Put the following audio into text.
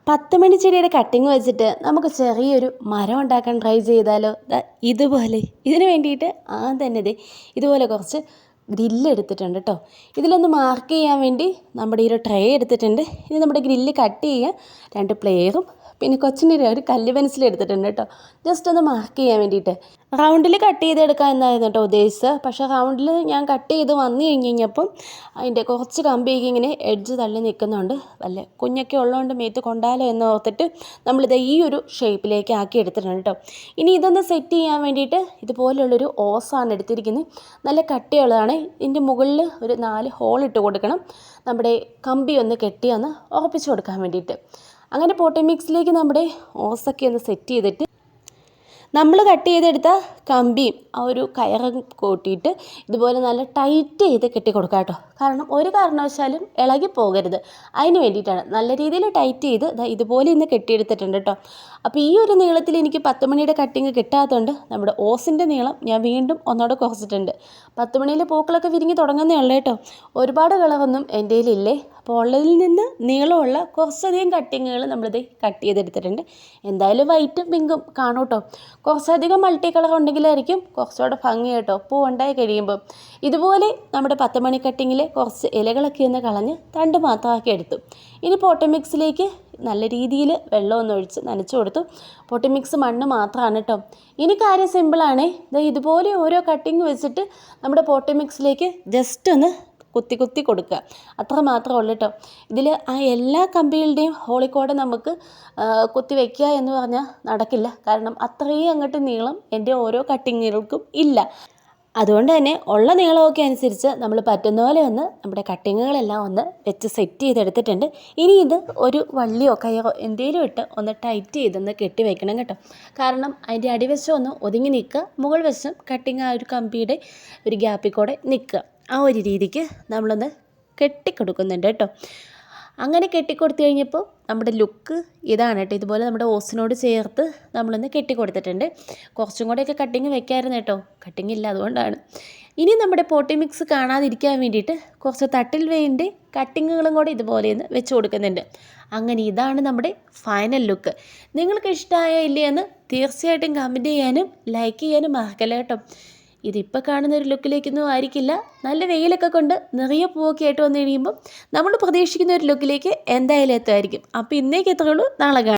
10 മണി ചെടിയുടെ കട്ടിങ് വെച്ചിട്ട് നമുക്ക് ചെറിയൊരു മരം ഉണ്ടാക്കാൻ ട്രൈ ചെയ്താലോ? ഇതുപോലെ ഇതിന് വേണ്ടിയിട്ട് തന്നെ ഇതുപോലെ കുറച്ച് ഗ്രില്ല് എടുത്തിട്ടുണ്ട് കേട്ടോ. ഇതിലൊന്ന് മാർക്ക് ചെയ്യാൻ വേണ്ടി നമ്മുടെ ഈ ഒരു ട്രേ എടുത്തിട്ടുണ്ട്. ഇനി നമ്മുടെ ഗ്രില്ല് കട്ട് ചെയ്യാൻ 2 പ്ലെയറും പിന്നെ കൊച്ചിൻ്റെ ഒരു കല്ല് പെൻസിൽ എടുത്തിട്ടുണ്ട് കേട്ടോ. ജസ്റ്റ് ഒന്ന് മാർക്ക് ചെയ്യാൻ വേണ്ടിയിട്ട് റൗണ്ടിൽ കട്ട് ചെയ്തെടുക്കാൻ എന്നായിരുന്നു കേട്ടോ ഉദ്ദേശിച്ചത്. പക്ഷേ റൗണ്ടിൽ ഞാൻ കട്ട് ചെയ്ത് വന്നു കഴിഞ്ഞപ്പം അതിൻ്റെ കുറച്ച് കമ്പിയൊക്കെ ഇങ്ങനെ എഡ്ജ് തള്ളി നിൽക്കുന്നുണ്ട്. വല്ല കുഞ്ഞൊക്കെ ഉള്ളതുകൊണ്ട് മേത്ത് കൊണ്ടാലോ എന്ന് ഓർത്തിട്ട് നമ്മളിത് ഈ ഒരു ഷേപ്പിലേക്ക് ആക്കി എടുത്തിട്ടുണ്ട് കേട്ടോ. ഇനി ഇതൊന്ന് സെറ്റ് ചെയ്യാൻ വേണ്ടിയിട്ട് ഇതുപോലുള്ളൊരു ഓസാണ് എടുത്തിരിക്കുന്നത്. നല്ല കട്ടിയുള്ളതാണ്. ഇതിൻ്റെ മുകളിൽ ഒരു 4 ഹോൾ ഇട്ട് കൊടുക്കണം. നമ്മുടെ കമ്പി ഒന്ന് കെട്ടി ഒന്ന് ഉറപ്പിച്ച് കൊടുക്കാൻ വേണ്ടിയിട്ട്. അങ്ങനെ പോട്ടി മിക്സിലേക്ക് നമ്മുടെ ഓസൊക്കെ ഒന്ന് സെറ്റ് ചെയ്തിട്ട് നമ്മൾ കട്ട് ചെയ്തെടുത്ത കമ്പിയും ആ ഒരു കയറും കൂട്ടിയിട്ട് ഇതുപോലെ നല്ല ടൈറ്റ് ചെയ്ത് കെട്ടി കൊടുക്കുക കേട്ടോ. കാരണം ഒരു കാരണവശാലും ഇളകി പോകരുത്. അതിന് വേണ്ടിയിട്ടാണ് നല്ല രീതിയിൽ ടൈറ്റ് ചെയ്ത് ഇതുപോലെ ഇന്ന് കെട്ടിയെടുത്തിട്ടുണ്ട് കേട്ടോ. അപ്പോൾ ഈ ഒരു നീളത്തിൽ എനിക്ക് 10 മണിയുടെ കട്ടിങ് കിട്ടാത്തതുകൊണ്ട് നമ്മുടെ ഓസിൻ്റെ നീളം ഞാൻ വീണ്ടും ഒന്നോടെ കുറച്ചിട്ടുണ്ട്. 10 മണിയിലെ പൂക്കളൊക്കെ വിരിഞ്ഞ് തുടങ്ങുന്നേ ഉള്ളൂ കേട്ടോ. ഒരുപാട് കളറൊന്നും എൻ്റെ കയ്യിലില്ലേ. അപ്പോൾ ഉള്ളതിൽ നിന്ന് നീളമുള്ള കുറച്ചധികം കട്ടിങ്ങുകൾ നമ്മളിത് കട്ട് ചെയ്തെടുത്തിട്ടുണ്ട്. എന്തായാലും വൈറ്റും പിങ്കും കാണും കേട്ടോ. കുറച്ചധികം മൾട്ടി കളർ ഉണ്ടെങ്കിലായിരിക്കും കുറച്ചുകൂടെ ഭംഗി കേട്ടോ പൂ ഉണ്ടായി കഴിയുമ്പോൾ. ഇതുപോലെ നമ്മുടെ 10 മണി കട്ടിങ്ങിൽ കുറച്ച് ഇലകളൊക്കെ ഒന്ന് കളഞ്ഞ് തണ്ട് മാത്രമാക്കി എടുത്തു. ഇനി പോട്ടി മിക്സിലേക്ക് നല്ല രീതിയിൽ വെള്ളമൊന്നും ഒഴിച്ച് നനച്ചു കൊടുത്തു. പോട്ടി മിക്സ് മണ്ണ് മാത്രമാണ് കേട്ടോ. ഇനി കാര്യം സിമ്പിളാണേ. ഇതുപോലെ ഓരോ കട്ടിങ് വെച്ചിട്ട് നമ്മുടെ പോട്ടി മിക്സിലേക്ക് ജസ്റ്റ് ഒന്ന് കുത്തി കൊടുക്കുക. അത്ര മാത്രമേ ഉള്ളൂ കേട്ടോ. ഇതിൽ ആ എല്ലാ കമ്പികളുടെയും ഹോളിക്കോടെ നമുക്ക് കുത്തി വയ്ക്കുക എന്ന് പറഞ്ഞാൽ നടക്കില്ല. കാരണം അത്രയും അങ്ങോട്ട് നീളം എൻ്റെ ഓരോ കട്ടിങ്ങുകൾക്കും ഇല്ല. അതുകൊണ്ട് തന്നെ ഉള്ള നീളമൊക്കെ അനുസരിച്ച് നമ്മൾ പറ്റുന്ന പോലെ ഒന്ന് നമ്മുടെ കട്ടിങ്ങുകളെല്ലാം ഒന്ന് വെച്ച് സെറ്റ് ചെയ്തെടുത്തിട്ടുണ്ട്. ഇനി ഇത് ഒരു വള്ളിയോ കയറോ എന്തെങ്കിലും ഇട്ട് ഒന്ന് ടൈറ്റ് ചെയ്തൊന്ന് കെട്ടി വയ്ക്കണം കേട്ടോ. കാരണം അതിൻ്റെ അടിവശം ഒന്ന് ഒതുങ്ങി നിൽക്കുക, മുകൾ വശം കട്ടിങ് ആ ഒരു കമ്പിയുടെ ഒരു ഗ്യാപ്പിൽ കൂടെ നിൽക്കുക. ആ ഒരു രീതിക്ക് നമ്മളൊന്ന് കെട്ടിക്കൊടുക്കുന്നുണ്ട് കേട്ടോ. അങ്ങനെ കെട്ടിക്കൊടുത്തു കഴിഞ്ഞപ്പോൾ നമ്മുടെ ലുക്ക് ഇതാണ് കേട്ടോ. ഇതുപോലെ നമ്മുടെ ഓസിനോട് ചേർത്ത് നമ്മളൊന്ന് കെട്ടിക്കൊടുത്തിട്ടുണ്ട്. കുറച്ചും കൂടെയൊക്കെ കട്ടിങ് വെക്കാമായിരുന്നു കേട്ടോ. കട്ടിങ് ഇല്ല, അതുകൊണ്ടാണ്. ഇനി നമ്മുടെ പോട്ടി മിക്സ് കാണാതിരിക്കാൻ വേണ്ടിയിട്ട് കുറച്ച് തട്ടിൽ വേണ്ടി കട്ടിങ്ങുകളും കൂടെ ഇതുപോലെ ഒന്ന് വെച്ച് കൊടുക്കുന്നുണ്ട്. അങ്ങനെ ഇതാണ് നമ്മുടെ ഫൈനൽ ലുക്ക്. നിങ്ങൾക്ക് ഇഷ്ടമായോ ഇല്ലയെന്ന് തീർച്ചയായിട്ടും കമൻറ്റ് ചെയ്യാനും ലൈക്ക് ചെയ്യാനും മറക്കല്ല കേട്ടോ. ഇതിപ്പോൾ കാണുന്ന ഒരു ലുക്കിലേക്കൊന്നും ആയിരിക്കില്ല. നല്ല വെയിലൊക്കെ കൊണ്ട് നിറയെ പൂവൊക്കെ ആയിട്ട് വന്നു കഴിയുമ്പം നമ്മൾ പ്രതീക്ഷിക്കുന്ന ഒരു ലുക്കിലേക്ക് എന്തായാലും എത്തുമായിരിക്കും. അപ്പോൾ ഇന്നേക്ക് എത്രയുള്ളൂ, നാളെ കാണാം.